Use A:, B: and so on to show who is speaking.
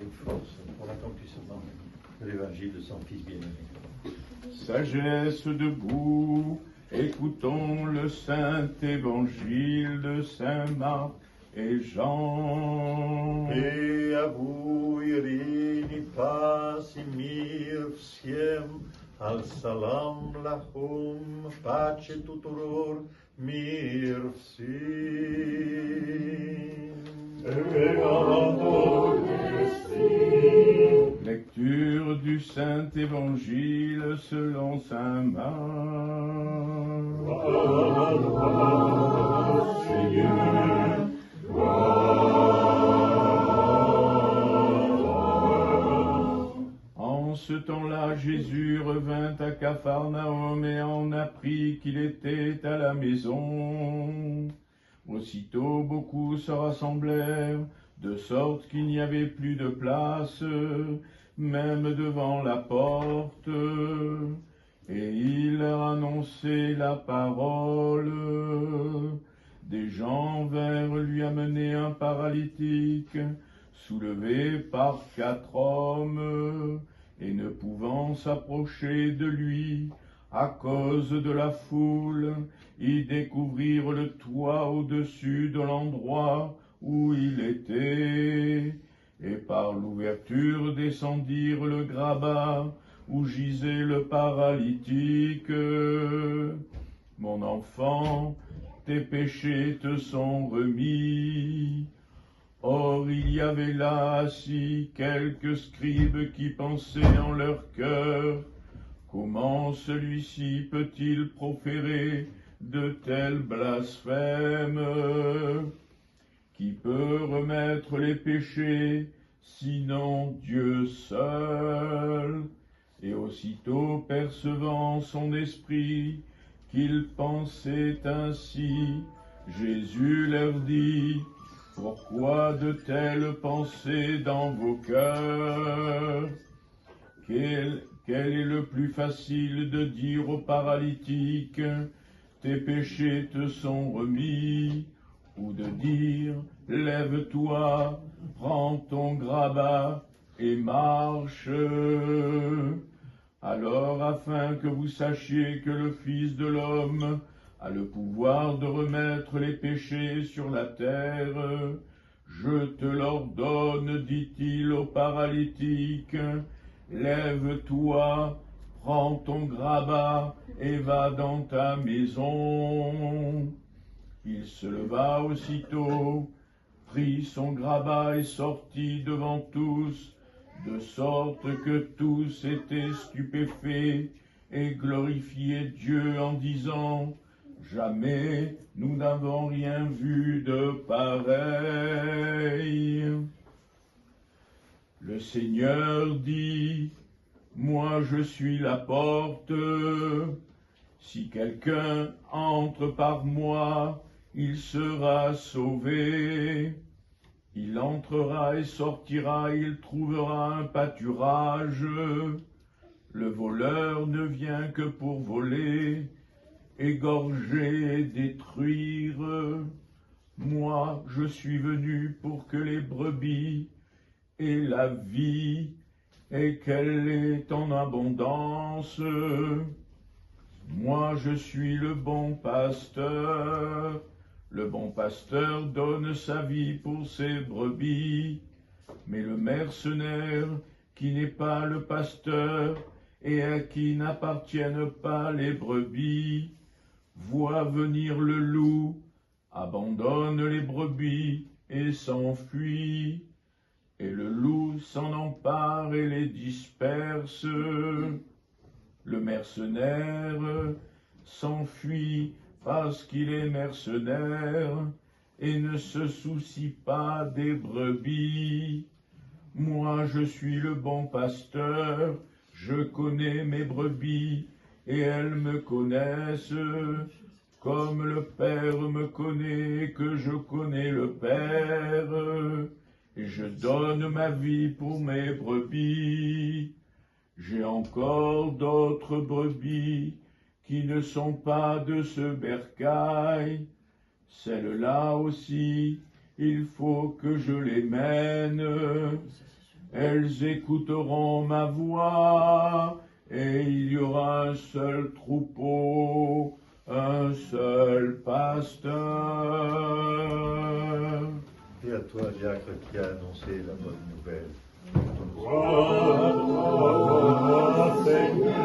A: avec force pour l'accomplissement de l'évangile de son Fils bien-aimé.
B: Sagesse debout, écoutons le saint évangile de saint Marc et Jean.
C: Et à vous, Irini, paz y mir всем, al salam lahum, pace tuturor, mir всем.
B: Lecture du saint évangile selon saint Marc.
C: Seigneur,
B: En ce temps-là, Jésus revint à Capharnaüm et en apprit qu'il était à la maison. Aussitôt, beaucoup se rassemblèrent, de sorte qu'il n'y avait plus de place, même devant la porte. Et il leur annonçait la parole. Des gens vinrent lui amener un paralytique, soulevé par 4 hommes, et ne pouvant s'approcher de lui à cause de la foule, ils découvrirent le toit au-dessus de l'endroit où il était, et par l'ouverture descendirent le grabat où gisait le paralytique. Mon enfant, tes péchés te sont remis. Or il y avait là assis quelques scribes qui pensaient en leur cœur: comment celui-ci peut-il proférer de tels blasphèmes? Qui peut remettre les péchés, sinon Dieu seul? Et aussitôt percevant son esprit qu'il pensait ainsi, Jésus leur dit: pourquoi de telles pensées dans vos cœurs? Quel est le plus facile de dire au paralytique: tes péchés te sont remis, ou de dire: lève-toi, prends ton grabat et marche? Alors, afin que vous sachiez que le Fils de l'homme a le pouvoir de remettre les péchés sur la terre, je te l'ordonne, dit-il au paralytique, lève-toi, prends ton grabat et va dans ta maison. Il se leva aussitôt, prit son grabat et sortit devant tous, de sorte que tous étaient stupéfaits et glorifiaient Dieu en disant: jamais nous n'avons rien vu de pareil. Le Seigneur dit: moi je suis la porte. Si quelqu'un entre par moi, il sera sauvé. Il entrera et sortira, il trouvera un pâturage. Le voleur ne vient que pour voler, égorger et détruire. Moi, je suis venu pour que les brebis aient la vie et qu'elle est en abondance. Moi, je suis le bon pasteur. Le bon pasteur donne sa vie pour ses brebis, mais le mercenaire, qui n'est pas le pasteur et à qui n'appartiennent pas les brebis, voit venir le loup, abandonne les brebis et s'enfuit, et le loup s'en empare et les disperse. Le mercenaire s'enfuit parce qu'il est mercenaire et ne se soucie pas des brebis. Moi, je suis le bon pasteur, je connais mes brebis et elles me connaissent, comme le Père me connaît et que je connais le Père, et je donne ma vie pour mes brebis. J'ai encore d'autres brebis qui ne sont pas de ce bercail. Celles-là aussi, il faut que je les mène. elles écouteront ma voix, et il y aura un seul troupeau, un seul pasteur.
C: Et à toi, diacre, qui a annoncé la bonne nouvelle.
D: Gloire à toi, Seigneur.